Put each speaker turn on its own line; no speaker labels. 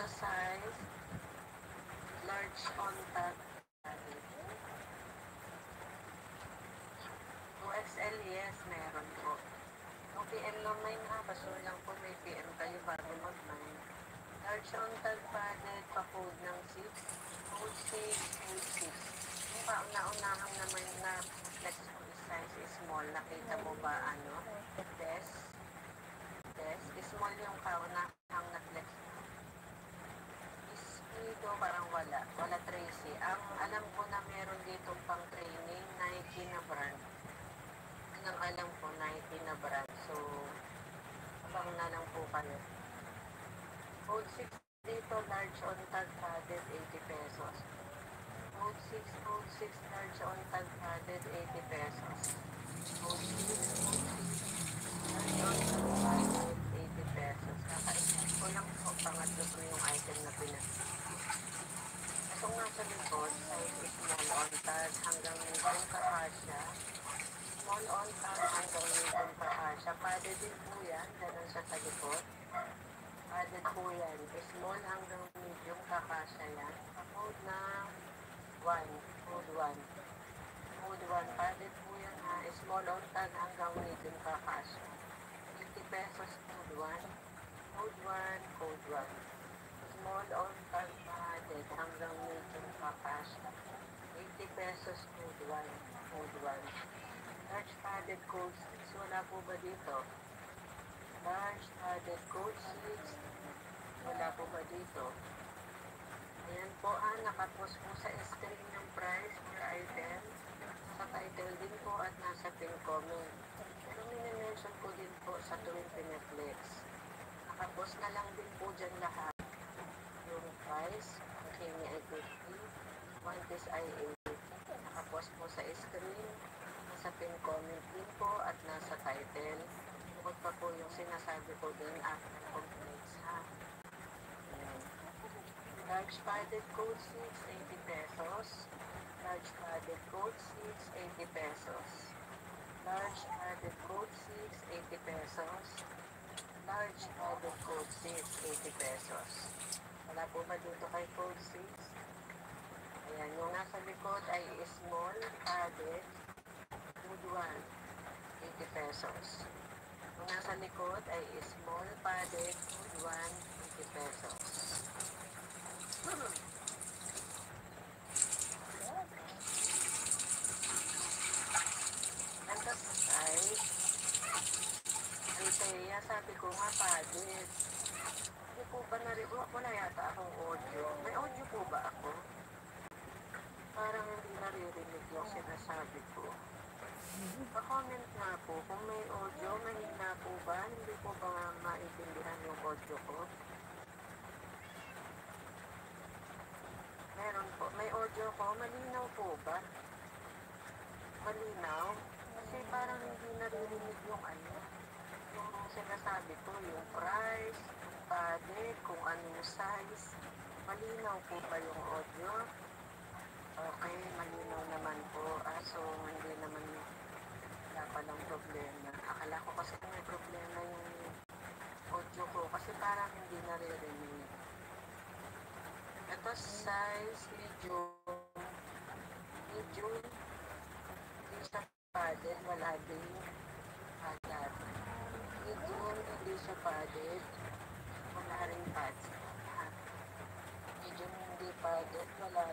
Ito size, large on tag. 2XL, yes, meron po. Kung PM naman nga, baso lang po may PM kayo bago mag-9. Large on tag padded, pa-code ng 6, code 6, code 6. Yung kauna-unahang naman na flexible size is small, nakita mo ba ano? Small yung kaunahang na flex. Dito parang wala Tracy. Ang alam ko na meron dito pang training, Nike na brand. Ang alam ko, Nike na brand. So, abang na lang po kayo. Code 6 dito, large on tag padded, 80 pesos. Code 6, large on tag padded, 80 pesos. Code 6, large on tag padded, 80 pesos. Kakaisip ko lang po, pangatlo po yung item na Itong nasa likod, size is small on tag hanggang medium kakasya. Small on tag hanggang medium kakasya. Padded din po yan, ganun siya sa likod. Padded po yan. Small hanggang medium kakasya yan. Code na 1. Code 1. Code 1. Padded po yan ha. Small on tag hanggang medium kakasya. 80 pesos code 1. Code 1. Code 1. Small on tag padded hanggang medium kakasya. 80 pesos code 1. Code 1. Large padded code 6. Wala po ba dito? Large padded code 6. Wala po ba dito? Ayan po nakapost po sa screen yung price per item. Sa title din po at nasa pin comment. Pero minimension ko din po sa tuwing pineflex. Nakapost na lang din po dyan lahat. Yung price, ang Kimi ay 50, Mantis ay 80. Nakapost po sa screen, nasa pin comment din po at nasa title. Bukod pa po yung sinasabi ko din after complex ha. Large padded code 6, 80 pesos. Large padded code 6, 80 pesos. Large padded code 6, 80 pesos. Large padded code 6, 80 pesos. Wala po ba dito kay code 6? Ayan, yung nasa likod ay small padded code 1, 80 pesos. Yung nasa likod ay small padded code 1, 80 pesos. And the size, Althea, sabi ko nga padded. Hindi po ba wala yata akong audio? May audio po ba ako? Parang hindi naririnig yung sinasabi ko. Pa-comment nga po kung may audio, mahina po ba? Hindi po ba maintindihan yung audio ko? Meron po. May audio ko. Malinaw po ba? Malinaw? Kasi parang hindi naririnig yung yung sinasabi ko, yung price, yung padded, kung anong size. Malinaw po ba yung audio? Okay, malinaw naman po. So, hindi naman wala palang problema. Akala ko kasi may problema yung audio ko kasi parang hindi naririnig. Ito size medium. Medium. Hindi siya padded. Wala din. Padded. Medium. Hindi siya padded. Wala rin pads. Medium hindi padded. Wala